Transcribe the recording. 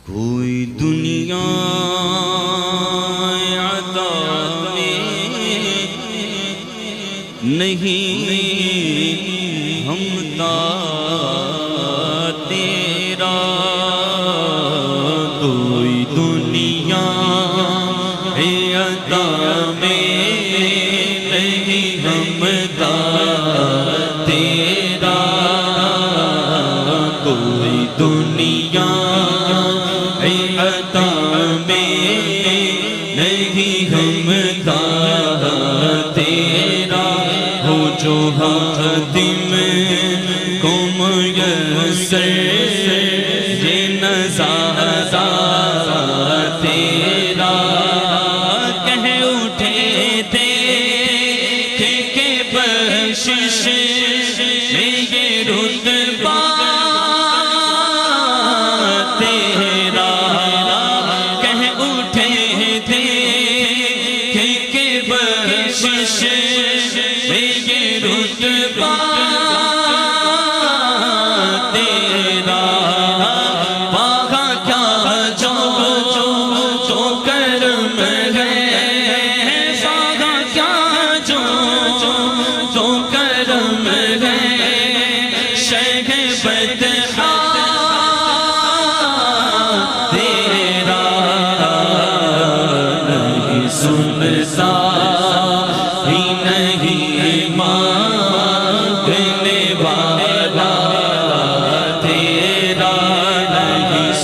کوئی دنیا عطا میں نہیں ہمتا تیرا، کوئی دنیا عطا میں نہیں ہمتا تیرا، کوئی دنیا عطا میں نہیں ہمتا تیرا، ہو جو حاتم کو میسر یہ نظارہ تیرا، کہہ اٹھے تھے کہ بخشش میں یہ رتبہ تیرا، کہہ اٹھے تھے کہ بخشش میں یہ رتبہ تیرا، پاگا کیا جو کرم ہے، پاگا کیا جو کرم ہے، شیخ بطحا تیرا نہیں سن